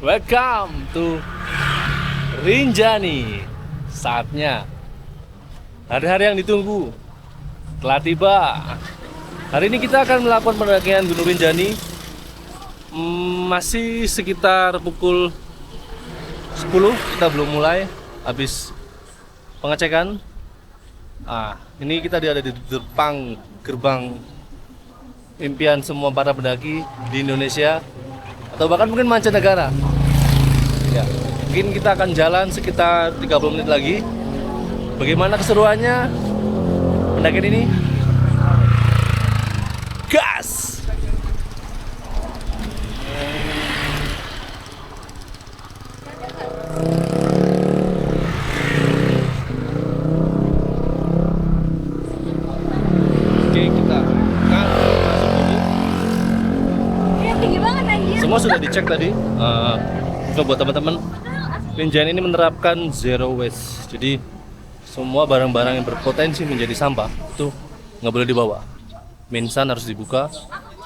Welcome to Rinjani. Saatnya hari-hari yang ditunggu telah tiba. Hari ini kita akan melakukan pendakian Gunung Rinjani. Masih sekitar pukul 10, kita belum mulai. Habis pengecekan. Ini kita ada di depan gerbang impian semua para pendaki di Indonesia atau bahkan mungkin mancanegara. Ya, mungkin kita akan jalan sekitar 30 menit lagi. Bagaimana keseruannya pendakian ini? Gas! Oke, kita akan masuk dulu. Tinggi banget anjir. Semua sudah dicek tadi. Buat teman-teman, Rinjani ini menerapkan zero waste. Jadi semua barang-barang yang berpotensi menjadi sampah itu nggak boleh dibawa. Minsan harus dibuka,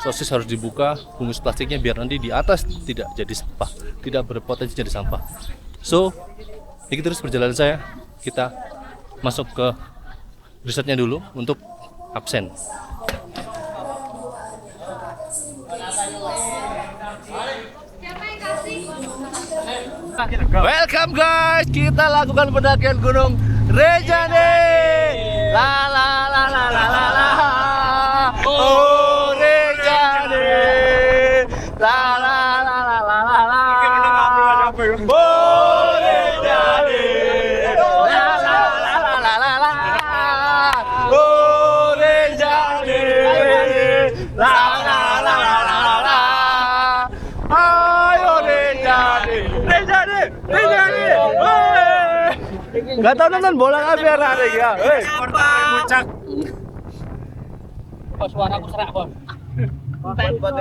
sosis harus dibuka, bungkus plastiknya biar nanti di atas tidak jadi sampah, tidak berpotensi jadi sampah. So, ini terus perjalanan saya. Kita masuk ke risetnya dulu untuk absen. Welcome guys, kita lakukan pendakian Gunung Rinjani. La la la la la la la. Oh Rinjani. La la la la la la la. Oh Rinjani. La la la la la la la. Oh Rinjani. La la la la la la. Ayo Rinjani. Rinjani, nggak tahu nonton bola nggak biar hari ya. Puncak. Suaraku serak, Bos.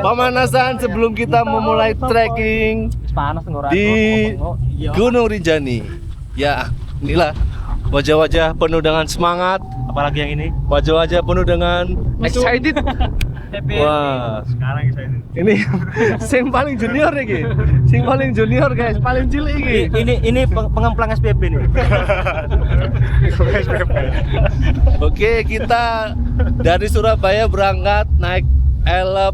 Pemanasan sebelum kita memulai trekking di Gunung Rinjani. Ya, inilah wajah-wajah penuh dengan semangat. Apalagi yang ini. Wajah-wajah penuh dengan excited. Happy. Wah, Sekarang saya ini. ini sing paling junior nih, sing paling junior guys, paling cilik iki. Ini pengemplang SPP nih. Oke, kita dari Surabaya berangkat naik elep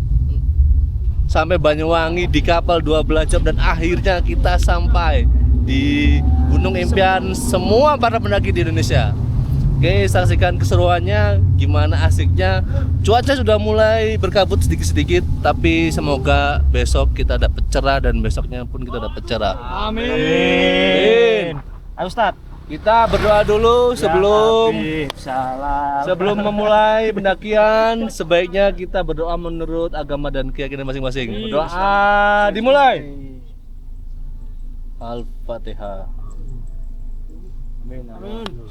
sampai Banyuwangi di kapal 12 jam dan akhirnya kita sampai di Gunung Impian semua para pendaki di Indonesia. Oke, saksikan keseruannya, gimana asiknya. Cuaca sudah mulai berkabut sedikit-sedikit, tapi semoga besok kita dapat cerah dan besoknya pun kita dapat cerah. Amin. Ayo Ustaz. Kita berdoa dulu sebelum Salam. memulai pendakian. Sebaiknya kita berdoa menurut agama dan keyakinan masing-masing. Berdoa dimulai. Al-Fatihah. Amin.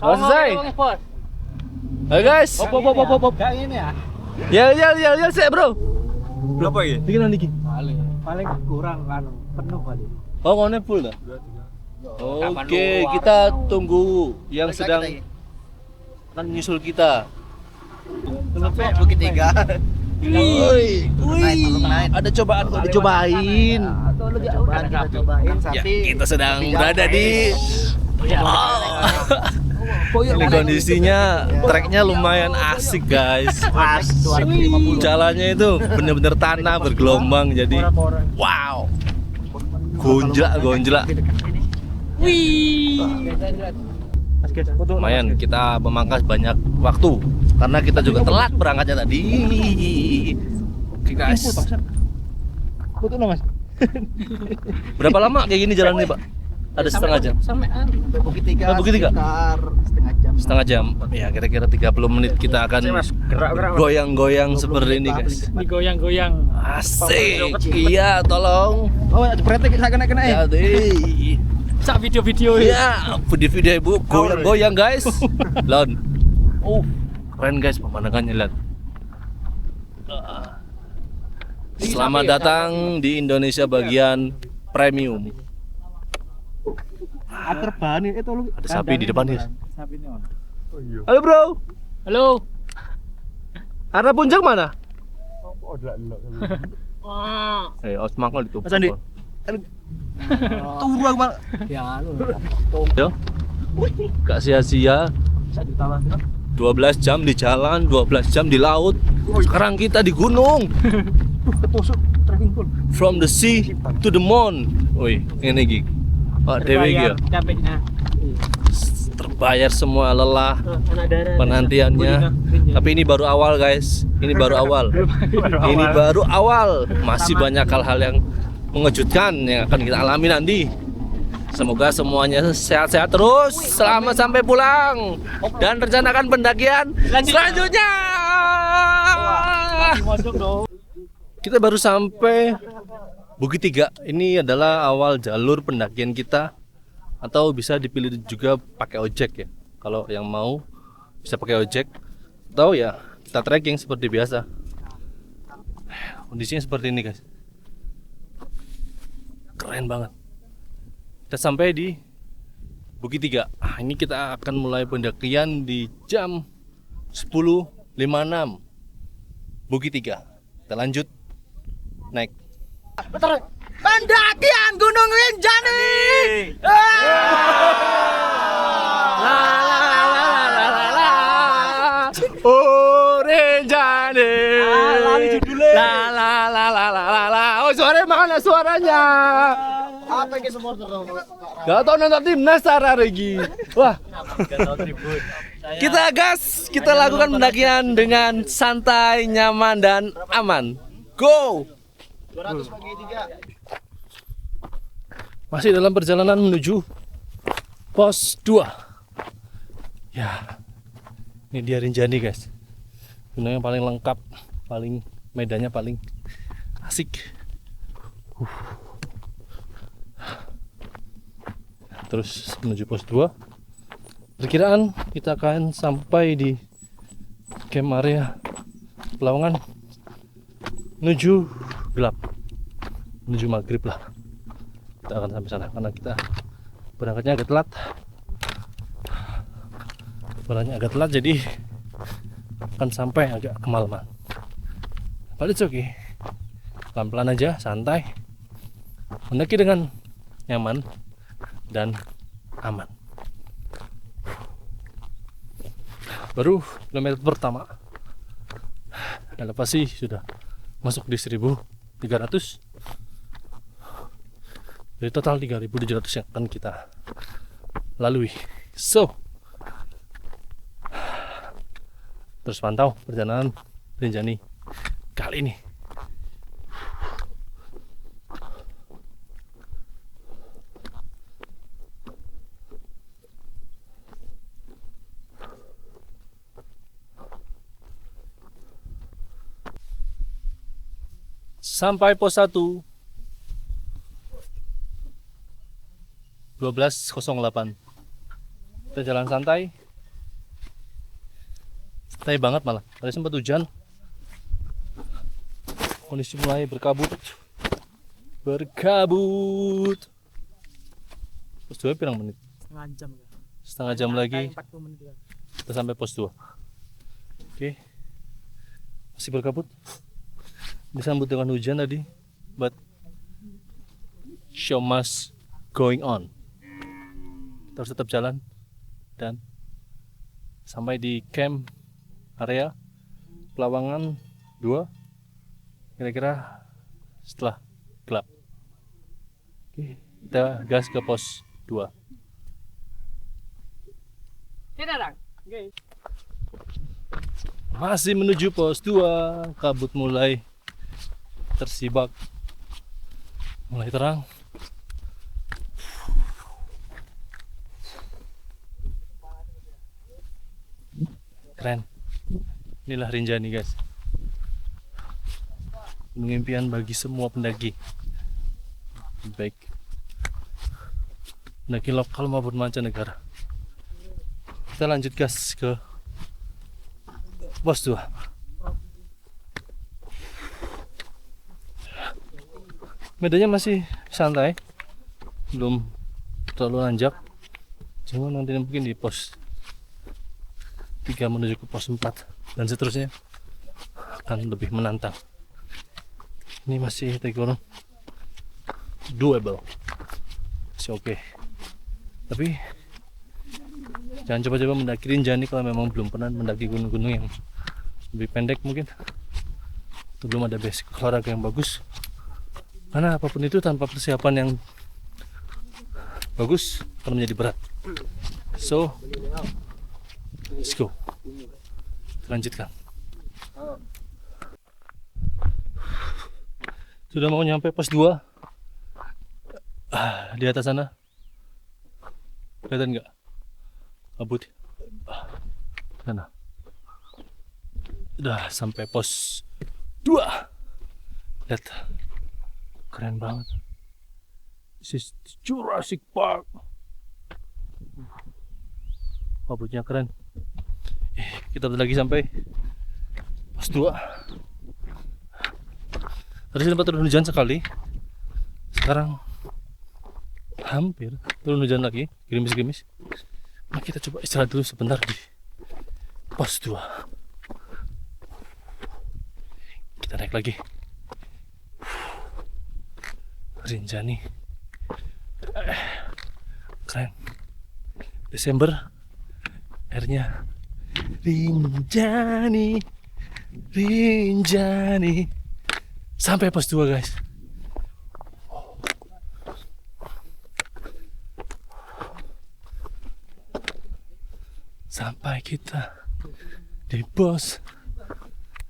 Selesai. Ayo guys. Hop. Kayak ini ya. Ya, saya bro. Berapa ya? Bikin lagi. Paling kurang kan penuh kali. Oh, ngone full dah. Oke, kita tunggu yang sedang akan menyusul kita. Bukit Tiga. Wih, Naik. ada cobaan kok dicobain. Kita cobain Ya, tapi kita sedang berada di ini kondisinya treknya lumayan asik guys. Jalannya itu bener-bener tanah bergelombang jadi wow. Gonjak. Wih. Lumayan kita memangkas banyak waktu karena kita juga telat berangkatnya tadi. Oke guys. Foto Mas. Berapa lama kayak gini jalan nih, Pak? Ada setengah jam. Sampean. Bukit Tiga Bukit Tiga? sekitar setengah jam. Setengah jam. Ya kira-kira 30 menit kita akan Gerak. goyang-goyang seperti ini guys. Digoyang-goyang. Asik. Iya, tolong. Oh, jepretek saya kena. Jadi. Sak video-video Iya, video-video Ibu goyang-goyang guys. Lon. Keren guys pemandangannya, lihat. Selamat datang di Indonesia bagian premium. Terbang itu lu. Ada sapi di depan, guys. Sapi ini. Halo, Bro. Halo. Arah puncak mana? Oh, Wah. Os mangkal itu. Mas Andi. Turu aku malah. Ya anu. Yo. Gak sia-sia 12 jam di jalan, 12 jam di laut. Sekarang kita di gunung. Ketusuk trekking pun. From the sea to the moon. Woi, ini gig. Pak Dewi ya. Capeknya. Terbayar semua lelah Anak darah. penantiannya. Tapi ini baru awal, guys. Ini baru awal. Ini baru awal. Masih banyak hal-hal yang mengejutkan yang akan kita alami nanti. Semoga semuanya sehat-sehat terus. Selamat sampai pulang dan rencanakan pendakian selanjutnya. Kita baru sampai Bukit Tiga. Ini adalah awal jalur pendakian kita, atau bisa dipilih juga pakai ojek ya. Kalau yang mau bisa pakai ojek, atau ya kita trekking seperti biasa. Kondisinya seperti ini, guys. Keren banget. Kita sampai di Bukit Tiga. Ini kita akan mulai pendakian di jam 10.56. Bukit Tiga. Kita lanjut naik. Pendakian Gunung Rinjani. Oh Rinjani. La la la la la la la. Oh suara mana suaranya? Apa yang supporter dong? Gak tau nonton timnas Sarah Regi. Wah. Kita gas, kita lakukan pendakian dengan santai, nyaman dan aman. Go. 200 bagi 3. Masih dalam perjalanan menuju pos 2. Ya. Ini dia Rinjani, guys. Gunungnya paling lengkap, paling medannya paling asik. Terus menuju pos 2. Perkiraan kita akan sampai di camp area Pelawangan menuju gelap, menuju maghrib lah. Kita akan sampai sana karena kita berangkatnya agak telat, jadi akan sampai agak kemalaman. But it's okay, pelan-pelan aja, santai, mendaki dengan nyaman dan aman. Baru kilometer pertama, elevasi sudah masuk di 1.300 dari total 3.700 yang akan kita lalui. So, terus pantau perjalanan Rinjani kali ini. Sampai pos 1 12.08. Kita jalan santai banget malah. Tadi sempat hujan, kondisi mulai berkabut. Pos 2 pirang menit? Setengah jam. Setengah jam lagi 40 menit. kita sampai pos 2. Oke. Masih berkabut. Disambut dengan hujan tadi, but show must going on. Kita harus tetap jalan dan sampai di camp area Pelawangan 2 kira-kira setelah gelap. Oke, kita gas ke pos 2. Masih menuju pos 2, kabut mulai tersibak, mulai terang. Keren. Inilah Rinjani, guys. Gunung impian bagi semua pendaki, baik pendaki lokal maupun mancanegara. Kita lanjut gas ke pos 2. Medannya masih santai, belum terlalu nanjak. Cuma nanti mungkin di pos 3 menuju ke pos 4 dan seterusnya akan lebih menantang. Ini masih tergolong doable. masih oke. Tapi jangan coba-coba mendaki Rinjani kalau memang belum pernah mendaki gunung-gunung yang lebih pendek mungkin. Itu belum ada basic olahraga yang bagus. Karena apapun itu tanpa persiapan yang bagus akan menjadi berat. So, let's go. Lanjutkan. Sudah mau nyampe pos 2. Di atas sana. Kelihatan nggak? Kabut. Sana. Udah sampai pos 2. Lihat. Keren banget. This is Jurassic Park. Kabutnya keren. Kita lagi sampai pos 2. Tadi sempat turun hujan sekali. Sekarang hampir turun hujan lagi, gerimis-gerimis. Nah, kita coba istirahat dulu sebentar di pos 2. Kita naik lagi. Rinjani. Keren. Desember airnya Rinjani. Rinjani. Sampai pos 2 guys. Sampai kita di pos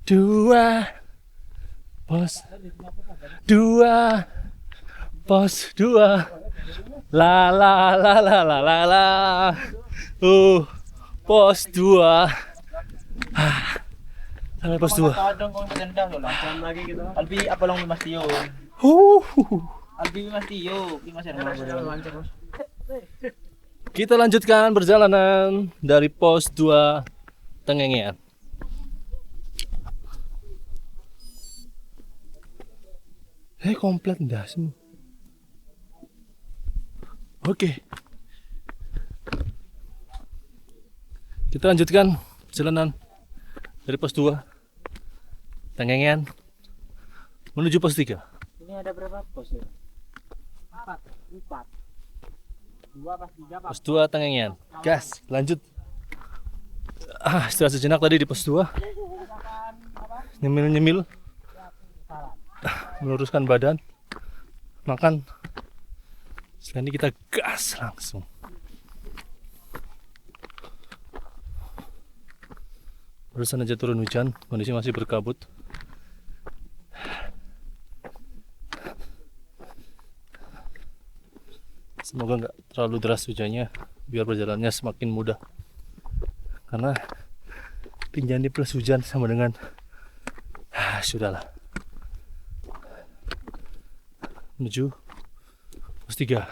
2. Pos 2. Pos 2. La la la la la la la. Pos 2. Sampai pos 2. Kadang kung maganda so lang. Lagi kita. Albi apa lang mas tiyo. Albi mas tiyo, mas hermano. Kita lanjutkan perjalanan dari pos 2 Tengengean. Komplit dah semua. Oke. Kita lanjutkan perjalanan dari pos 2 Tengengean menuju pos 3. Ini ada berapa pos ya? 4. 2 pas 3 Pos 2 Tengengean. Gas, lanjut. Istirahat sejenak tadi di pos 2. Nyemil-nyemil. Meluruskan badan. Makan. Setelah ini kita gas langsung. Barusan aja turun hujan, kondisi masih berkabut. Semoga nggak terlalu deras hujannya, biar perjalanannya semakin mudah. Karena Rinjani plus hujan sama dengan sudahlah. Menuju pos 3.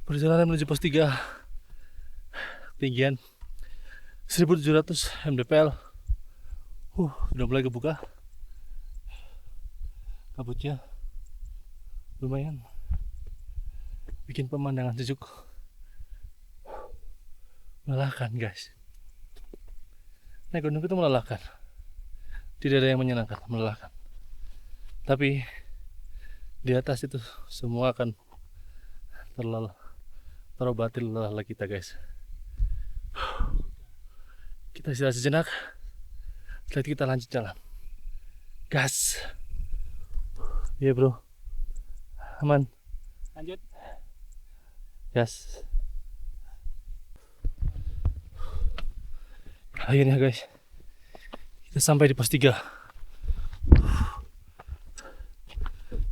Perjalanan menuju pos 3. Ketinggian 1700 mdpl. Udah mulai kebuka. Kabutnya lumayan bikin pemandangan sejuk. Melelahkan guys. Naik gunung itu melelahkan. Tidak ada yang menyenangkan, melelahkan. Tapi di atas itu semua akan terobati lelah kita guys. Kita istirahat sejenak. Setelah itu kita lanjut jalan. Gas. Iya bro. Aman. Lanjut. Gas. Akhirnya guys, kita sampai di pos 3.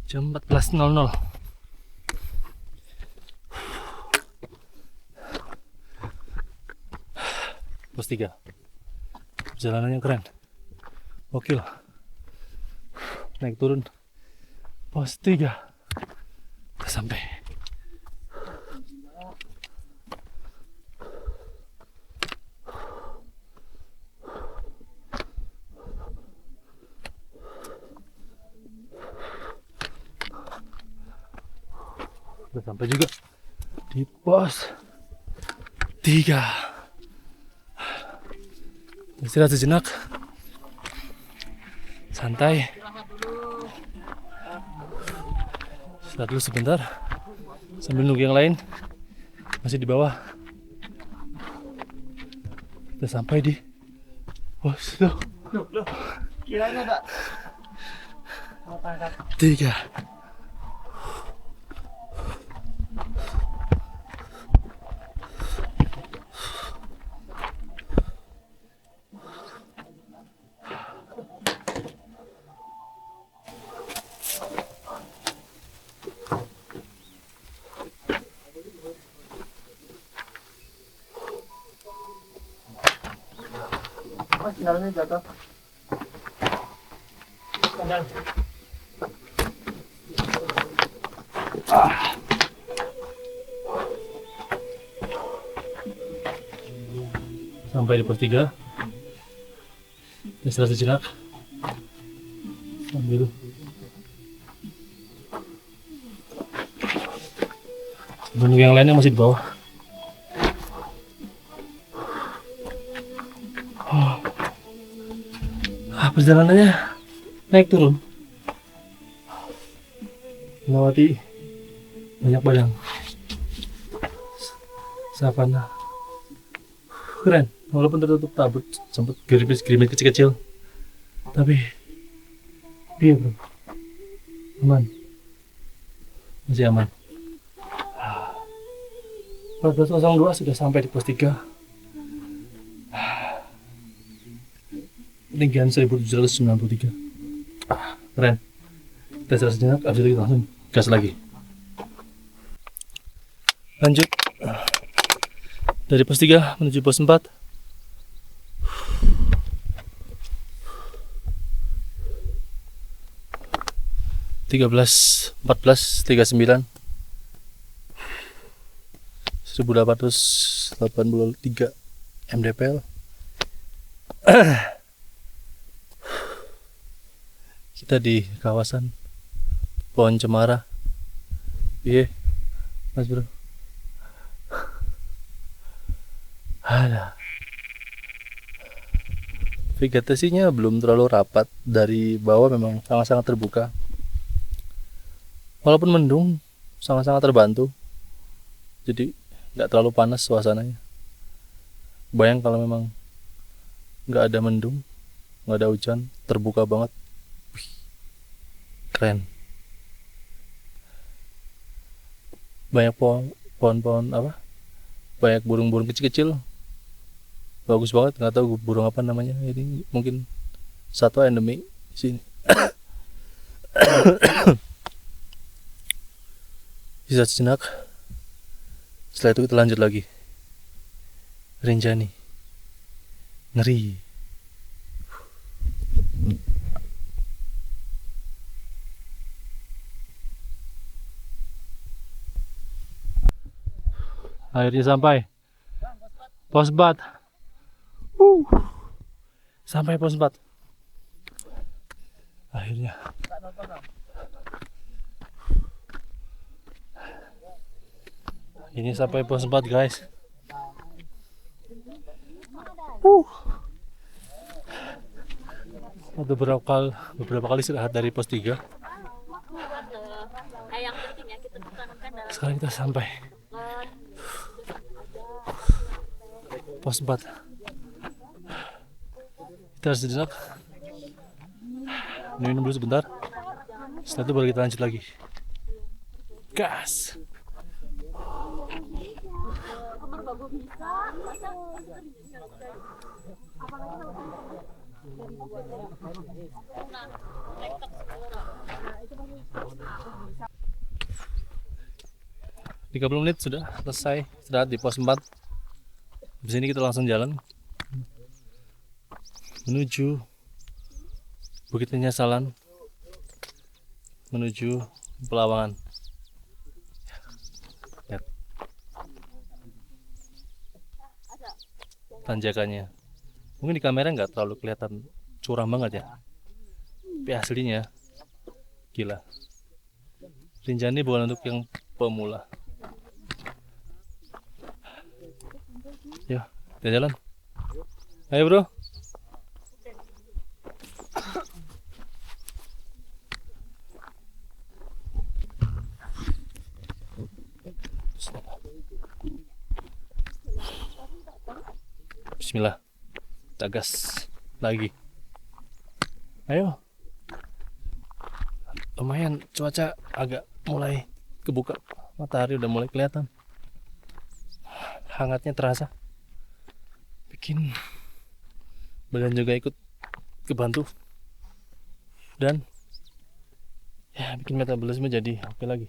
Jam 14.00. Pos 3. Perjalanannya keren. Oke lah. Naik turun. Pos 3. Kita sampai. Kita sampai juga di pos 3. Istirahat sejenak, santai, istirahat dulu sebentar sambil nunggu yang lain masih di bawah. Kita sampai di pos Kiranya tak 3. Sandalnya jatuh. Sandal. Sampai di pos 3. Istirahat sejenak sambil menunggu yang lainnya masih di bawah. Perjalanannya naik turun, melewati banyak padang savana. Keren, walaupun tertutup kabut, sempat gerimis-gerimis kecil-kecil, tapi iya bro, aman, masih aman. 14.02 sudah sampai di pos 3. Ketinggian 1793. Keren. Kita istirahat sejenak, habis itu kita langsung gas lagi. Lanjut dari pos 3 menuju pos 4. (13, 14, 39) 1883 mdpl. Kita di kawasan pohon cemara. Iya, Mas Bro. Ada. Vegetasinya belum terlalu rapat, dari bawah memang sangat-sangat terbuka. Walaupun mendung, sangat-sangat terbantu. Jadi nggak terlalu panas suasananya. Bayang kalau memang nggak ada mendung, nggak ada hujan, terbuka banget. Keren. Banyak pohon-pohon apa? Banyak burung-burung kecil-kecil. Bagus banget, nggak tahu burung apa namanya. Ini mungkin satwa endemik di sini. Bisa sejenak. Setelah itu kita lanjut lagi. Rinjani. Ngeri. Akhirnya sampai pos 4. Sampai pos 4. Akhirnya. Ini sampai pos 4 guys. Beberapa kali istirahat dari pos 3. Sekarang kita sampai pos 4. Kita harus sejenak minum dulu sebentar. Setelah itu baru kita lanjut lagi. Gas. Tiga 30 menit sudah selesai istirahat di pos 4. Di sini kita langsung jalan menuju Bukit Penyesalan, menuju Pelawangan. Lihat tanjakannya. Mungkin di kamera nggak terlalu kelihatan curam banget ya, tapi aslinya gila. Rinjani bukan untuk yang pemula. Yuk, kita jalan. Ayo bro. Bismillah. Kita gas lagi. Ayo. Lumayan cuaca agak mulai kebuka. Matahari udah mulai kelihatan. Hangatnya terasa. Bikin badan juga ikut kebantu. Dan ya bikin metabolisme jadi oke lagi.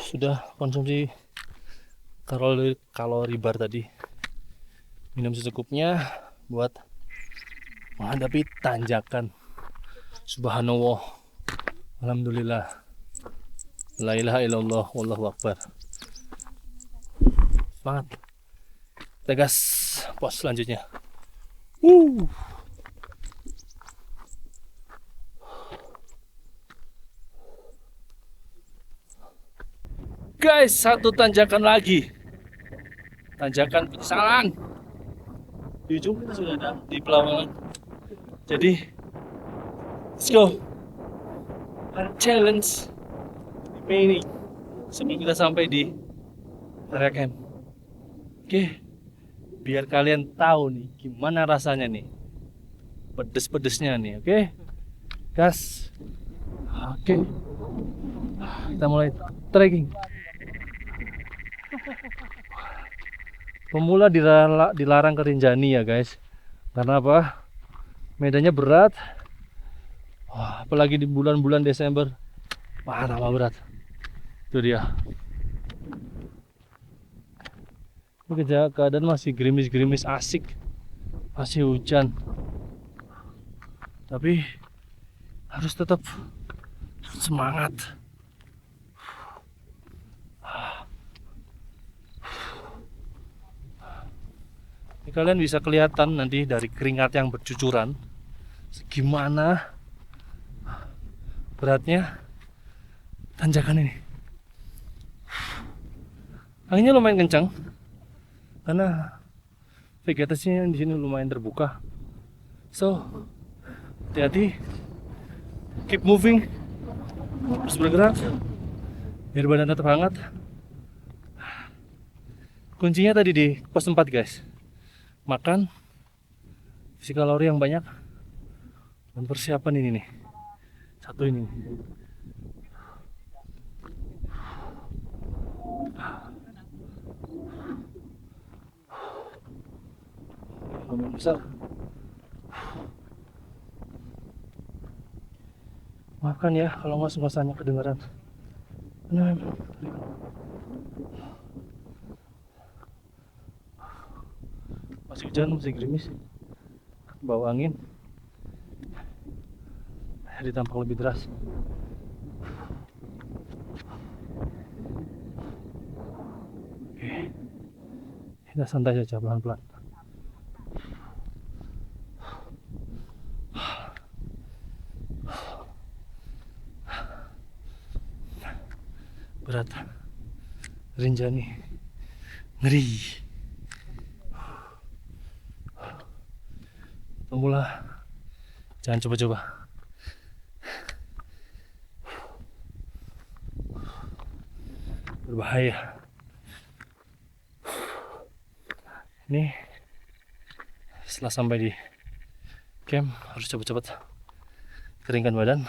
Sudah konsumsi kalori bar tadi. Minum secukupnya buat menghadapi tanjakan. Subhanallah, alhamdulillah, la ilaha illallah, wallahu akbar. Semangat. Kita gas pos selanjutnya. Guys, satu tanjakan lagi. Tanjakan penyesalan. Di ujung kita sudah ada di Pelawangan. Jadi, let's go. Challenge ini sebelum kita sampai di area camp. Oke, biar kalian tahu nih gimana rasanya nih, pedes-pedesnya nih. Oke, gas. Oke, kita mulai trekking. Pemula dilarang ke Rinjani ya guys. Karena apa? Medannya berat. Wah, apalagi di bulan-bulan Desember. Wah, tambah berat. Itu dia. Ini keadaan masih gerimis-gerimis asik. Masih hujan. Tapi harus tetap semangat. Ini kalian bisa kelihatan nanti dari keringat yang bercucuran gimana beratnya tanjakan ini. Anginnya lumayan kencang karena vegetasinya di sini lumayan terbuka. So, hati-hati, keep moving, terus bergerak biar badan tetap hangat. Kuncinya tadi di pos 4 guys. Makan, isi kalori yang banyak, dan persiapan ini nih. Satu ini nih. Lumayan besar. Maafkan ya kalau nggak suasanya kedengaran. Nah, masih hujan, masih gerimis, bawa angin, jadi tampak lebih deras. Oke, kita santai saja pelan-pelan. Berat, Rinjani, ngeri. Pemula, jangan coba-coba. Berbahaya. Ini setelah sampai di camp harus cepat-cepat keringkan badan,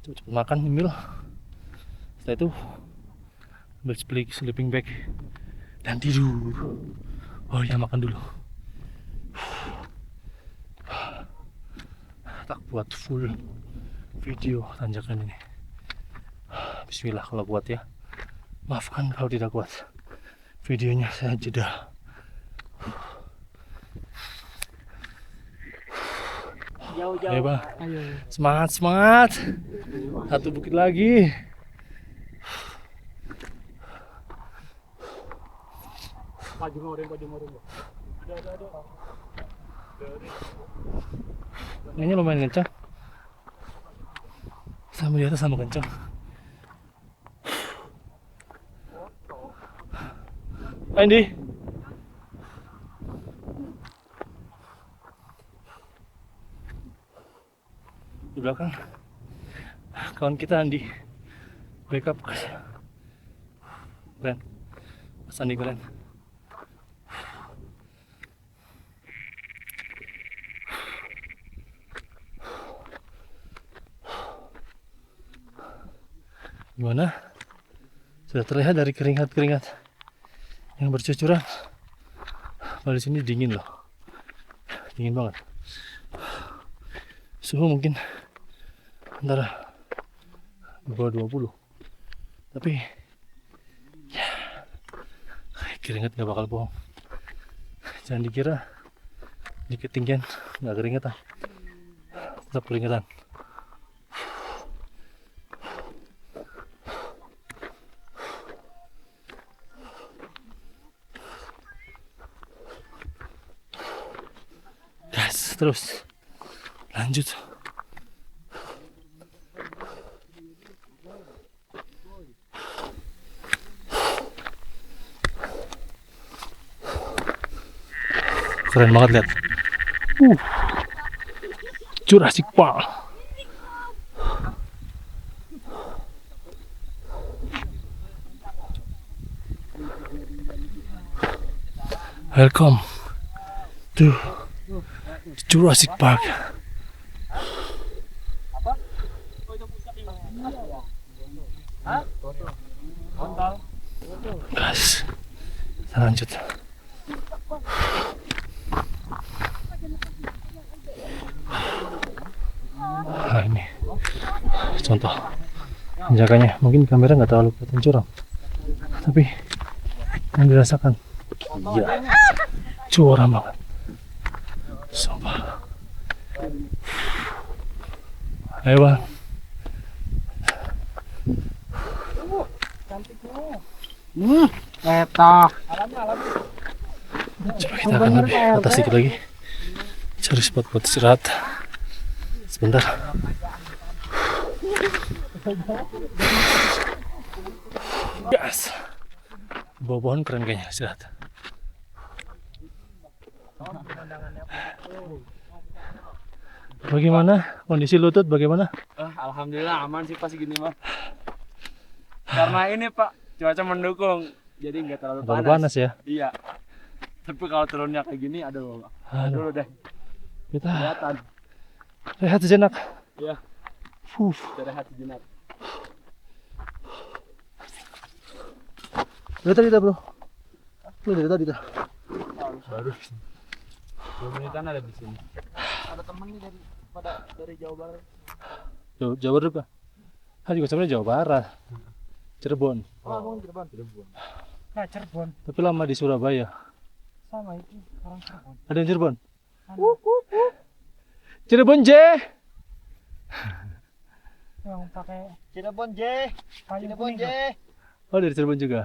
cepat-cepat makan, nyemil. Setelah itu ambil sleeping bag dan tidur. Oh ya, makan dulu. Tak buat full video tanjakan ini. Bismillah kalau kuat ya. Maafkan kalau tidak kuat. Videonya saya jeda. Jauh-jauh. Ayo Bang. Semangat, semangat. Satu bukit lagi. Pagi mau ring. Ada. Anginnya lumayan kencang. Sama di atas sama kencang. Andi. Di belakang kawan kita Andi. Backup. Keren. Mas Andi keren. Gimana? Sudah terlihat dari keringat-keringat yang bercucuran. Kalau di sini dingin loh, dingin banget. Suhu mungkin antara di bawah 20. Tapi ya, keringat nggak bakal bohong. Jangan dikira di ketinggian nggak keringetan, tetap keringetan. Gas terus, lanjut. Keren banget lihat. Jurassic Park. Welcome to Jurassic Park. Gas. Kita lanjut. Nah ini contoh tanjakannya. Mungkin kamera nggak terlalu kelihatan curam, tapi yang dirasakan iya curam banget. Sumpah. Ayo bang. Eta. Coba kita akan lebih atas dikit lagi. Cari spot buat istirahat. Sebentar. Gas. Bawah pohon keren kayaknya istirahat. Bagaimana kondisi lutut? Bagaimana? Alhamdulillah aman sih pas gini mah. Karena ini Pak, cuaca mendukung, jadi nggak terlalu Terlalu panas. panas ya. Iya. Tapi kalau turunnya kayak gini, aduh. Aduh. Dulu deh, Kita kelihatan. rehat sejenak. Iya, Fuh. rehat sejenak. Udah tadi dah bro. Lu dari tadi dah. Baru. 2 menitan ada di sini. Ada temen nih dari Jawa Barat. Jawa Barat apa? Ah juga sebenarnya Jawa Barat. Cirebon. Oh, abang Cirebon. Cirebon. Nah, Cirebon Tapi lama di Surabaya. sama itu orang Cirebon. Ada yang Cirebon? Cirebon J. Yang pakai Cirebon J. payung Cirebon kuning J. tuh. Oh dari Cirebon juga.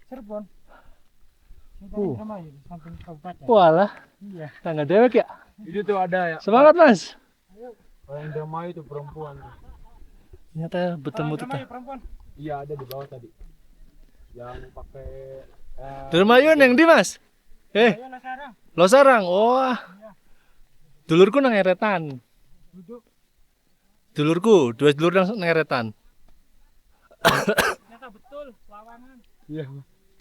Cirebon. Kita Uh. di Indramayu, di samping kabupaten. Walah, Iya. tangga dewek ya. Itu tuh ada ya. Semangat mas. Orang Indramayu itu perempuan. Ternyata bertemu tuh. Indramayu perempuan. Iya ada di bawah tadi. Yang pakai Dermayun yang di mas. Ayo lah sekarang. Losarang. Wah. Dulurku nang eretan. Duduk. Dulurku, dua dulur nang eretan. Ternyata betul lawangan. Iya.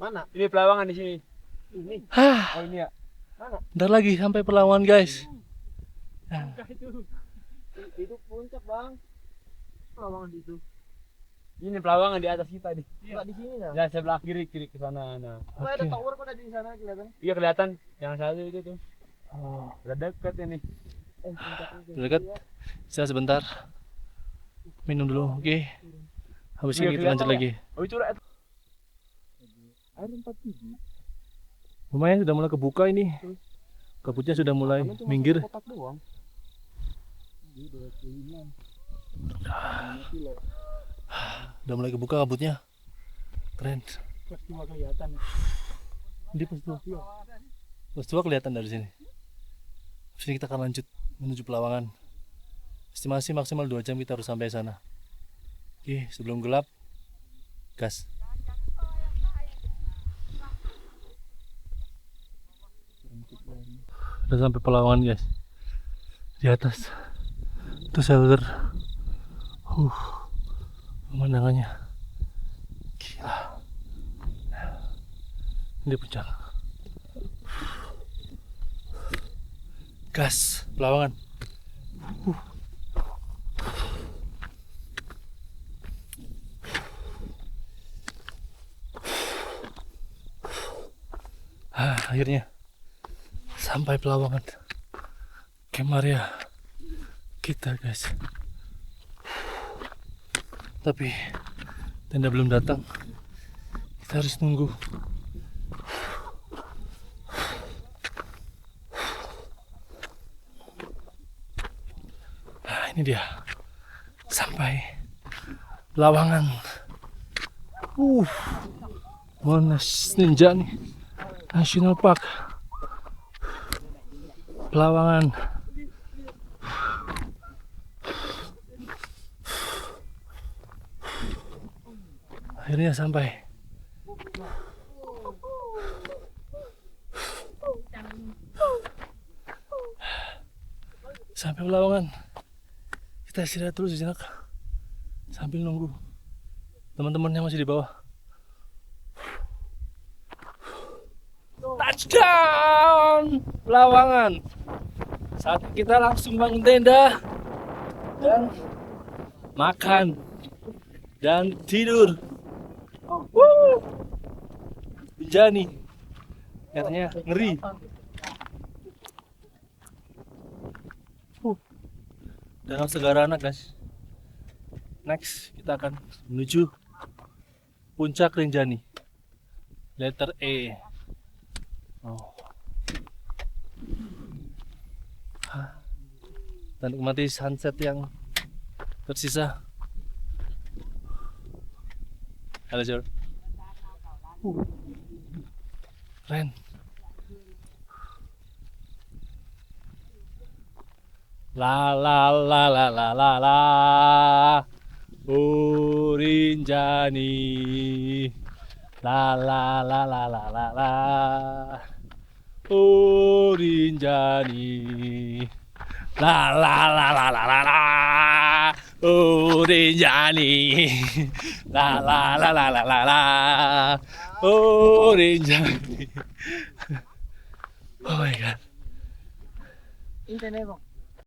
Mana? Ini pelawangan di sini. Ini. Hah, Oh ini ya. bentar lagi sampai Pelawan guys. Enggak itu. Itu puncak bang. Pelawangan di itu. Ini pelawangan di atas kita nih. Enggak di sini nah. Ya sebelah kiri ke sana. Nah. Oh, ada tower kok di sana kelihatan. Iya kelihatan. Yang satu itu tuh. Oh, Udah deket ini. dekat. Saya sebentar. Minum dulu, oke. Habis ini kita lanjut lagi. Oh itu air 47. Lumayan sudah mulai kebuka ini. Kabutnya sudah mulai minggir. Kotak doang. Udah mulai kebuka kabutnya. Keren. Peristiwa kelihatan. Di pos 2 kelihatan dari sini. Sini kita akan lanjut menuju Pelawangan. Estimasi maksimal 2 jam kita harus sampai sana. Oke, sebelum gelap, gas. Udah sampai Pelawangan guys. Di atas itu shelter. Pemandangannya gila. Ini puncak. Gas, Pelawangan. Akhirnya sampai Pelawangan. Camp area kita guys. Tapi tenda belum datang. Kita harus nunggu. Nah, ini dia. Sampai Pelawangan. Monas Rinjani National Park. Pelawangan. Akhirnya sampai. Sampai Pelawangan. Kita istirahat dulu sejenak sambil nunggu teman-teman yang masih di bawah. Touchdown Pelawangan. Saat kita langsung bangun tenda dan makan dan tidur. Rinjani katanya ngeri. Danau Segarana guys. Next kita akan menuju puncak Rinjani. Letter E. Dan nikmati sunset yang tersisa. Halo Jor. Keren. La la la la la la la. Rinjani. La la la la la la la. Rinjani. La la la la la la la. Rinjani. La la la la la la la. Rinjani. Oh my god. Internet bang.